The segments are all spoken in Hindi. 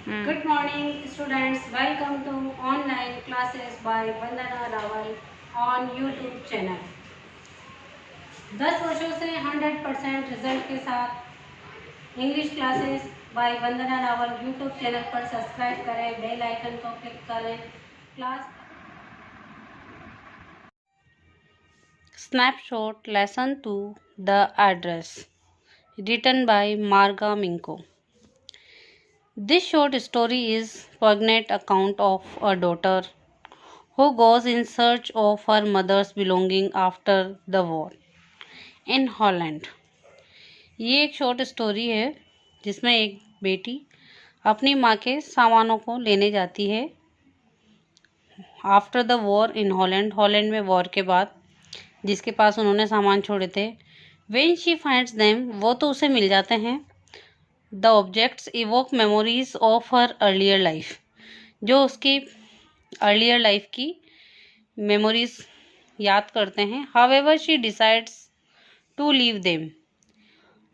Good morning, students. Welcome to online classes by Vandana Rawal on YouTube channel. 10 वर्षों से 100% रिजल्ट के साथ इंग्लिश क्लासेस बाय वंदना रावल यूट्यूब चैनल पर सब्सक्राइब करें, बेल आइकन को क्लिक करें। Class Snapshot Lesson 2 The Address, written by Marga Minko. This short story is poignant account of a daughter who goes in search of her mother's belonging after the war in Holland. ये एक शॉर्ट स्टोरी है जिसमें एक बेटी अपनी माँ के सामानों को लेने जाती है after the war in Holland. Holland में वॉर के बाद जिसके पास उन्होंने सामान छोड़े थे। व्हेन शी फाइंड्स देम, वो तो उसे मिल जाते हैं। The objects evoke memories of her earlier life, जो उसकी अर्लियर लाइफ की मेमोरीज याद करते हैं। However she decides to leave them,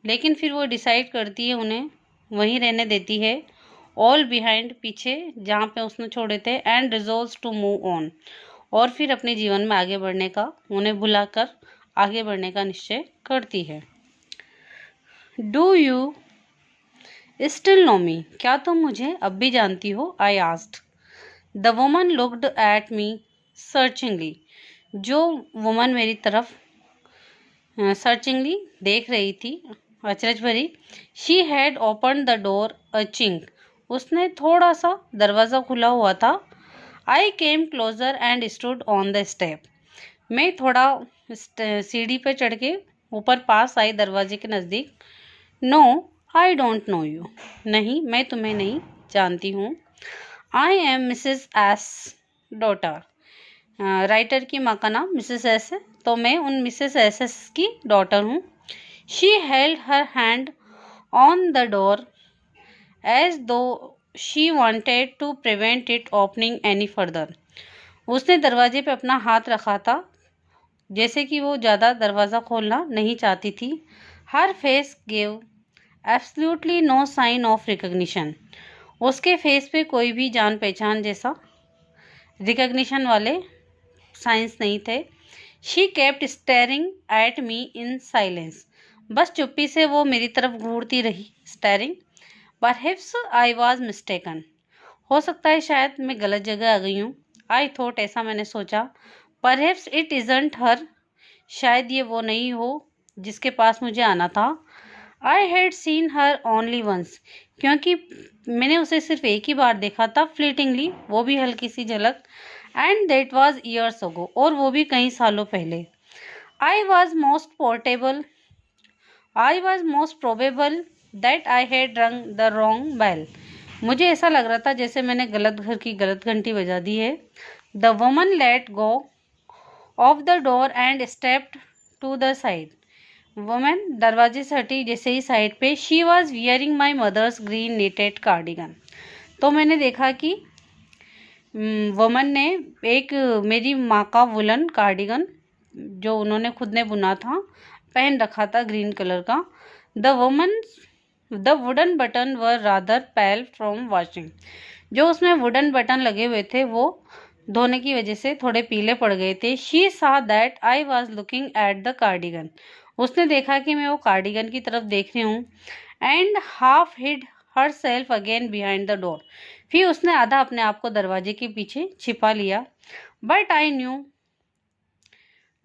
लेकिन फिर वो डिसाइड करती है उन्हें वहीं रहने देती है। ऑल बिहाइंड, पीछे जहाँ पे उसने छोड़े थे। एंड रिजोल्व्स टू मूव ऑन, और फिर अपने जीवन में आगे बढ़ने का, उन्हें भुलाकर आगे बढ़ने का निश्चय करती है। Do you still know me, क्या तुम मुझे अब भी जानती हो? I asked. The woman looked at me searchingly, जो वुमन मेरी तरफ सर्चिंगली देख रही थी, अचरज भरी। She had open the door a chink, उसने थोड़ा सा दरवाज़ा खुला हुआ था। I came closer and stood on the step, मैं थोड़ा सीढ़ी पे चढ़ के ऊपर पास आई, दरवाजे के नज़दीक। No I don't know you, नहीं मैं तुम्हें नहीं जानती हूँ। I am Mrs S daughter, writer की माँ का नाम मिसेस एस है, तो मैं उन मिसेस एस की डॉटर हूँ। She held her hand on the door as though she wanted to prevent it opening any further, उसने दरवाजे पे अपना हाथ रखा था जैसे कि वो ज़्यादा दरवाज़ा खोलना नहीं चाहती थी। Her face gave absolutely no sign of recognition, उसके फेस पे कोई भी जान पहचान जैसा रिकग्निशन वाले साइंस नहीं थे। She kept staring at me in silence, बस चुप्पी से वो मेरी तरफ घूरती रही। Steering. Perhaps I was mistaken, हो सकता है शायद मैं गलत जगह आ गई हूँ। आई थॉट, ऐसा मैंने सोचा। परहैप्स इट इज़ंट हर, शायद ये वो नहीं हो जिसके पास मुझे आना था। I had seen her only once, क्योंकि मैंने उसे सिर्फ एक ही बार देखा था, फ्लीटिंगली, वो भी हल्की सी झलक। And that was years ago, और वो भी कई सालों पहले। I was most probable that I had रंग द रॉन्ग बेल, मुझे ऐसा लग रहा था जैसे मैंने गलत घर की गलत घंटी बजा दी है। The woman let go of the door and stepped to the side, woman दरवाजे से हटी जैसे ही साइड पे। She was wearing my mother's green knitted cardigan, तो मैंने देखा कि वुमन ने एक मेरी माँ का वुलन कार्डिगन, जो उन्होंने खुद ने बुना था, पहन रखा था, ग्रीन कलर का। The wooden button were rather pale from washing, जो उसमें वुडन बटन लगे हुए थे वो धोने की वजह से थोड़े पीले पड़ गए थे। शी सा that I was looking at the cardigan, उसने देखा कि मैं वो कार्डिगन की तरफ देख रही हूँ। And half hid herself again behind the door, फिर उसने आधा अपने आप को दरवाजे के पीछे छिपा लिया। But I knew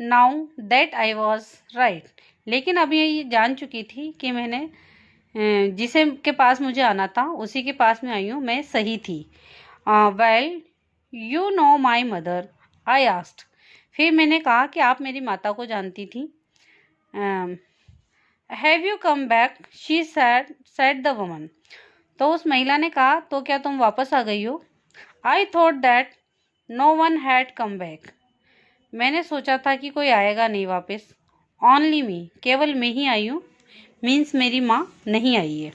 now that I was right, लेकिन अभी ये जान चुकी थी कि मैंने जिसे के पास मुझे आना था उसी के पास में आई हूँ, मैं सही थी। Well you know my mother, I asked, फिर मैंने कहा कि आप मेरी माता को जानती थी। Have you come back, she said the woman, तो उस महिला ने कहा, तो क्या तुम वापस आ गई हो? I thought that no one had come back, मैंने सोचा था कि कोई आएगा नहीं वापस। ओनली मी, केवल मैं ही आई हूँ, मीन्स मेरी माँ नहीं आई है।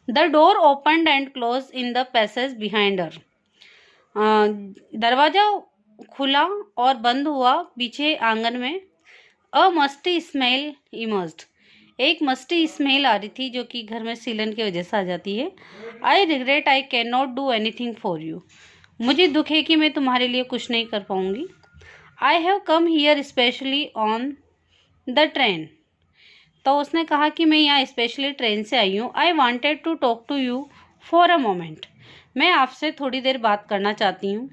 The door opened and close in the passage behind her, दरवाजा खुला और बंद हुआ पीछे आंगन में। अ मस्टी स्मेल इमर्ज्ड, एक मस्टी स्मेल आ रही थी जो कि घर में सीलन की वजह से आ जाती है। I regret I can not do anything for you. मुझे दुख है कि मैं तुम्हारे लिए कुछ नहीं कर पाऊँगी। I have come here specially on the train. तो उसने कहा कि मैं यहाँ स्पेशली ट्रेन से आई हूँ। I wanted to talk to you for a moment. मैं आपसे थोड़ी देर बात करना चाहती हूँ।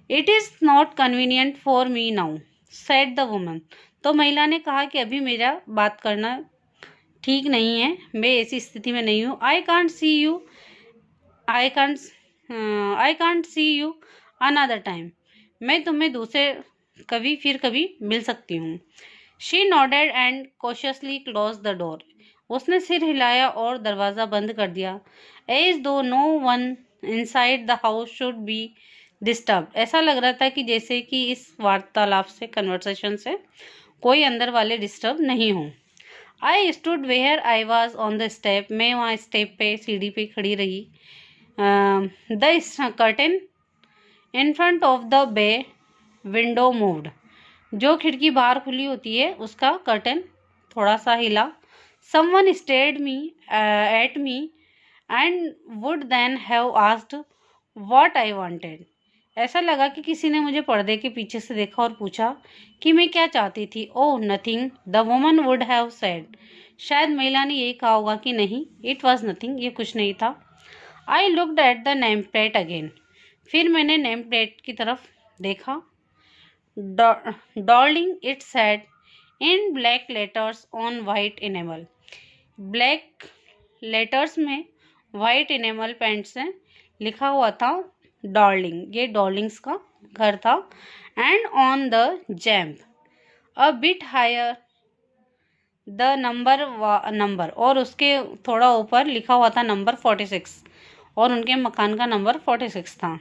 It is not convenient for me now said the woman. तो महिला ने कहा कि अभी मेरा बात करना ठीक नहीं है, मैं ऐसी स्थिति में नहीं हूँ। I can't see you another time. मैं तुम्हें दूसरे कभी मिल सकती हूँ। She nodded and cautiously close the door. उसने सिर हिलाया और दरवाज़ा बंद कर दिया। As though no one inside the house should be disturb. ऐसा लग रहा था कि जैसे कि इस वार्तालाप से, कन्वर्सेशन से कोई अंदर वाले डिस्टर्ब नहीं हों। I stood where I was on the step. मैं वहाँ स्टेप पे, सीढ़ी पे खड़ी रही। The curtain in front of the bay window moved. जो खिड़की बाहर खुली होती है उसका कर्टन थोड़ा सा हिला। Someone stared me at me and would then have asked what I wanted. ऐसा लगा कि किसी ने मुझे पर्दे के पीछे से देखा और पूछा कि मैं क्या चाहती थी। Oh nothing, the woman would have said. शायद महिला ने यही कहा होगा कि नहीं, इट वॉज नथिंग, ये कुछ नहीं था। I looked at the name plate again. फिर मैंने नेम प्लेट की तरफ देखा। Darling it said in black letters on white enamel. Black letters में वाइट इनेमल पेंट से लिखा हुआ था डार्लिंग। ये डार्लिंग्स का घर था। And on the jamb a bit higher the number, और उसके थोड़ा ऊपर लिखा हुआ था नंबर 46, और उनके मकान का नंबर 46 था।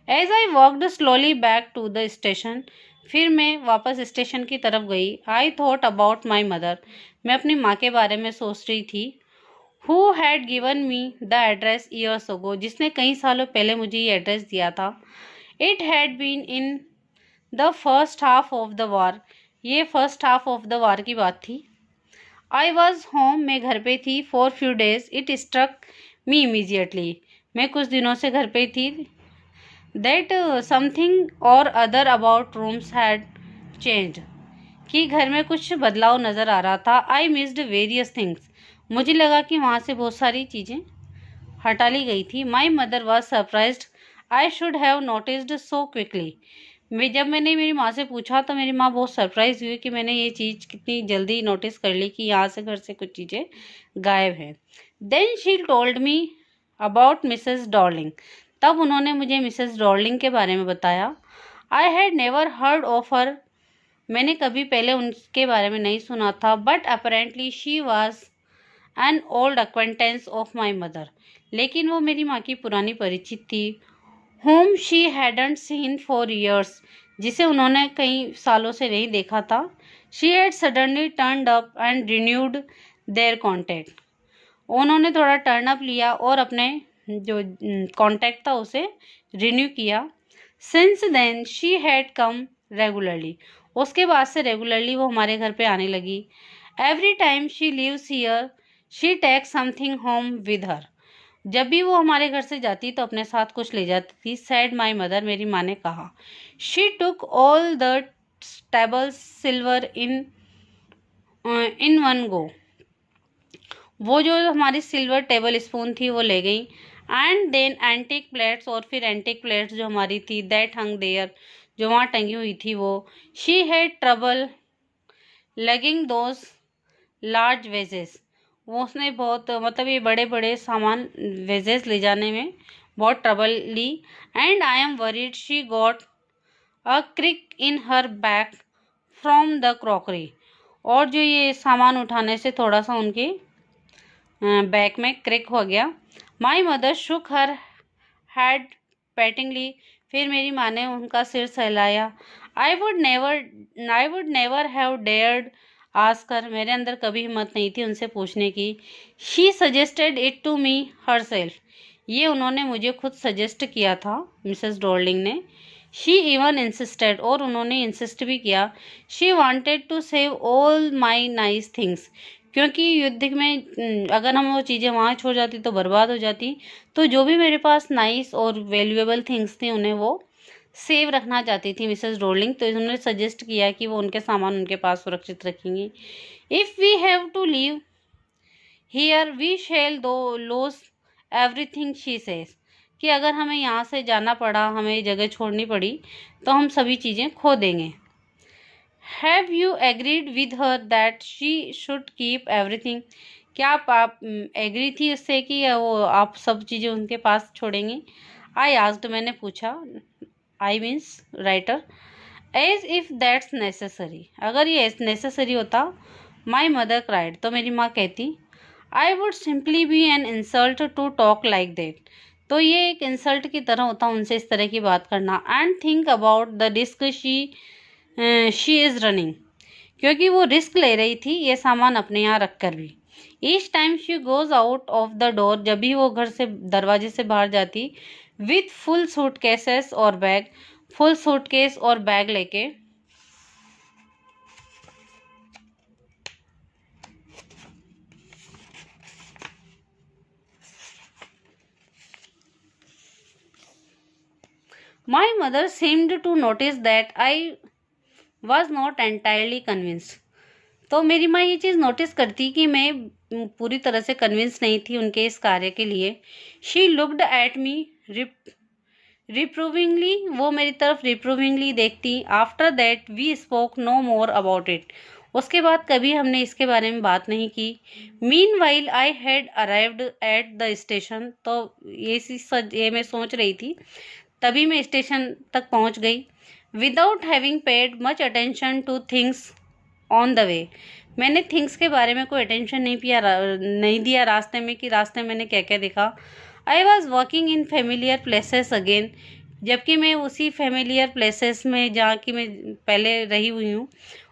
As I walked slowly back to the station. फिर मैं वापस स्टेशन की तरफ गई। I thought about my mother. मैं अपनी माँ के बारे में सोच रही थी। Who had given me the address years ago. जिसने कई सालों पहले मुझे ये एड्रेस दिया था। It had been in the first half of the war. ये first half of the war की बात थी। I was home. मैं घर पे थी। For few days it struck me immediately. मैं कुछ दिनों से घर पे थी। That something or other about rooms had changed. कि घर में कुछ बदलाव नज़र आ रहा था। I missed various things. मुझे लगा कि वहाँ से बहुत सारी चीज़ें हटा ली गई थी। My mother was surprised I should have noticed so quickly. जब मैंने मेरी माँ से पूछा तो मेरी माँ बहुत सरप्राइज हुई कि मैंने ये चीज़ कितनी जल्दी नोटिस कर ली कि यहाँ से, घर से कुछ चीज़ें गायब हैं। Then she told me about Mrs Darling. तब उन्होंने मुझे मिसेस डॉर्लिंग के बारे में बताया। I had never heard of her. मैंने कभी पहले उनके बारे में नहीं सुना था। But apparently she was an old acquaintance of my mother. लेकिन वो मेरी माँ की पुरानी परिचित थी। Whom she hadn't seen for years. जिसे उन्होंने कई सालों से नहीं देखा था। She had suddenly turned up and renewed there contact. उन्होंने थोड़ा टर्न अप लिया और अपने जो कॉन्टैक्ट था उसे रिन्यू किया। Since then she had come regularly. उसके बाद से रेगुलरली वो हमारे घर पे आने लगी। Every time she leaves here she take something home with her. जब भी वो हमारे घर से जाती तो अपने साथ कुछ ले जाती थी। Sad my mother. मेरी माँ ने कहा। She took all the table silver in one go. वो जो हमारी सिल्वर टेबल स्पून थी वो ले गई। एंड देन एंटिक प्लेट्स, और फिर एंटिक प्लेट्स जो हमारी थी, दैट हंग देयर, जो वहाँ टंगी हुई थी वो। She had trouble lugging those large vases. वो उसने बहुत, मतलब ये बड़े बड़े सामान वेजेस ले जाने में बहुत ट्रबल ली। And I am worried she got a crick in her back from the crockery. और जो ये सामान उठाने से थोड़ा सा उनके बैक में क्रिक हो गया। My mother shook her head patiently. फिर मेरी माँ ने उनका सिर सहलाया। I would never have dared ask her. मेरे अंदर कभी हिम्मत नहीं थी उनसे पूछने की। She suggested it to me herself. ये उन्होंने मुझे खुद सजेस्ट किया था, मिसेस डॉर्लिंग ने, शी इवन इंसिस्टेड, और उन्होंने इंसिस्ट भी किया, she wanted to save all my nice things, क्योंकि युद्ध में अगर हम वो चीज़ें वहाँ छोड़ जाती तो बर्बाद हो जाती, तो जो भी मेरे पास नाइस और वैल्यूएबल थिंग्स थी उन्हें वो सेव रखना चाहती थी मिसेस रोलिंग। तो उन्होंने सजेस्ट किया कि वो उनके सामान उनके पास सुरक्षित रखेंगी। If we have to leave here we shall दो लॉस एवरीथिंग, शी सेज, कि अगर हमें यहाँ से जाना पड़ा, हमें जगह छोड़नी पड़ी, तो हम सभी चीज़ें खो देंगे। Have you agreed with her that she should keep everything, क्या आप एग्री थी उससे कि वो आप सब चीज़ें उनके पास छोड़ेंगी? आई आस्क्ड, मैंने पूछा, I means writer, as if that's necessary, अगर ये नेसेसरी होता। माई मदर क्राइड, तो मेरी माँ कहती, I would simply be an insult to talk like that, तो ये एक इंसल्ट की तरह होता उनसे इस तरह की बात करना। And think about the risk she is running, क्योंकि वो रिस्क ले रही थी ये सामान अपने यहाँ रख कर भी। Each time she goes out of the door, जब भी वो घर से दरवाजे से बाहर जाती, विथ फुल सूटकेसेस और बैग, फुल सूटकेस और बैग लेके, My mother seemed to notice that I was not entirely convinced. तो मेरी माँ ये चीज़ नोटिस करती कि मैं पूरी तरह से कन्विंस नहीं थी उनके इस कार्य के लिए। She looked at me reprovingly, वो मेरी तरफ रिप्रूविंगली देखती। After that we spoke no more about it, उसके बाद कभी हमने इसके बारे में बात नहीं की। Mean while I had arrived at the station, तो ये मैं सोच रही थी, तभी मैं स्टेशन तक पहुंच गई। Without having paid much attention two things on the way, मैंने थिंग्स के बारे में कोई अटेंशन नहीं दिया रास्ते में कि रास्ते में मैंने क्या क्या देखा। I was walking in familiar places again, जबकि मैं उसी फेमिलियर प्लेसेस में जहाँ की मैं पहले रही हुई हूँ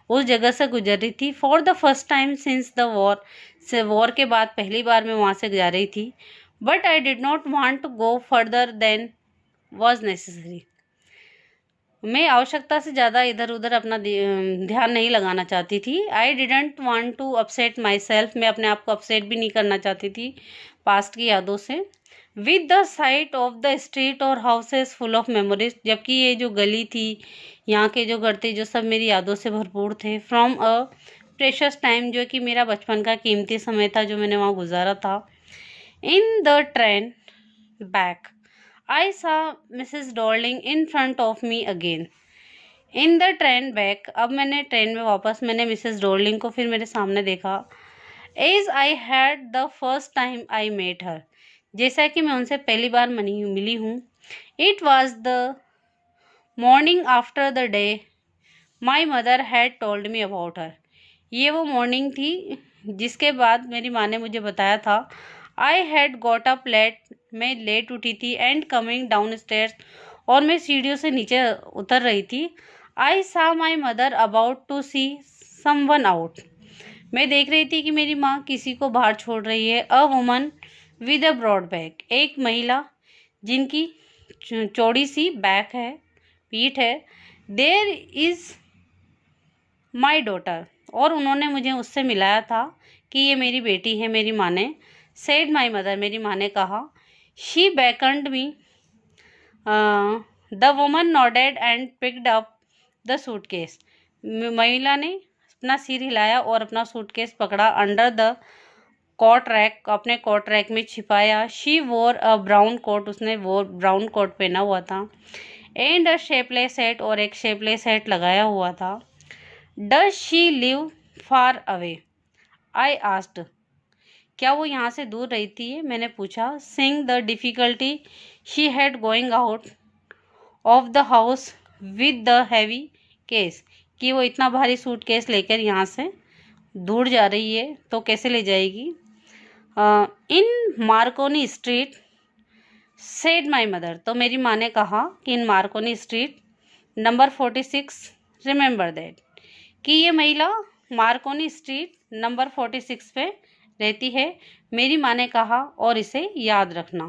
उस जगह से गुजर रही थी। For the first time since the war, से वॉर के बाद पहली बार मैं वहाँ से जा रही थी। But I did not want to go further than was necessary, मैं आवश्यकता से ज़्यादा इधर उधर अपना ध्यान नहीं लगाना चाहती थी। I didn't want to upset myself, मैं अपने आप को अपसेट भी नहीं करना चाहती थी पास्ट की यादों से। With the site of the street और हाउसेस फुल ऑफ मेमोरीज, जबकि ये जो गली थी, यहाँ के जो घर थे, जो सब मेरी यादों से भरपूर थे। फ्रॉम अ प्रेशस टाइम, जो कि मेरा बचपन का कीमती समय था जो मैंने वहाँ गुजारा था। In the train back I saw Mrs. Darling in front of me again. In the train back, अब मैंने ट्रेन में वापस मैंने मिसेस डॉर्लिंग को फिर मेरे सामने देखा। As I had the first time I met her, जैसा कि मैं उनसे पहली बार मिली हूँ। It was the morning after the day my mother had told me about her. ये वो मॉर्निंग थी जिसके बाद मेरी माँ ने मुझे बताया था। I had got up late, मैं लेट उठी थी। एंड कमिंग डाउन स्टेयर्स, और मैं सीढ़ियों से नीचे उतर रही थी। I saw my mother about to see someone out, मैं देख रही थी कि मेरी माँ किसी को बाहर छोड़ रही है। A woman with a broad back, एक महिला जिनकी चौड़ी सी बैक है, पीठ है। देयर इज़ माई डॉटर, और उन्होंने मुझे उससे मिलाया था कि ये मेरी बेटी है, मेरी माँ ने। सेड माई मदर, मेरी माँ ने कहा। She beckoned me, the woman nodded and picked up the suitcase, महिला ने अपना सिर हिलाया और अपना सूटकेस पकड़ा। अंडर द कोट रैक, अपने कोट रैक में छिपाया। शी वोर अ ब्राउन कोट, उसने वो ब्राउन कोट पहना हुआ था। एंड अ शेपलेस हैट, और एक शेपलेस हैट लगाया हुआ था। Does she live far away, I asked, क्या वो यहाँ से दूर रहती है, मैंने पूछा। Seeing the difficulty she had going out of the house with the heavy case, कि वो इतना भारी सूट केस लेकर यहाँ से दूर जा रही है तो कैसे ले जाएगी। In Marconi street said my mother, तो मेरी माँ ने कहा कि in Marconi street number 46, remember that, कि ये महिला मार्कोनी स्ट्रीट नंबर 46 पे रहती है, मेरी माँ ने कहा, और इसे याद रखना।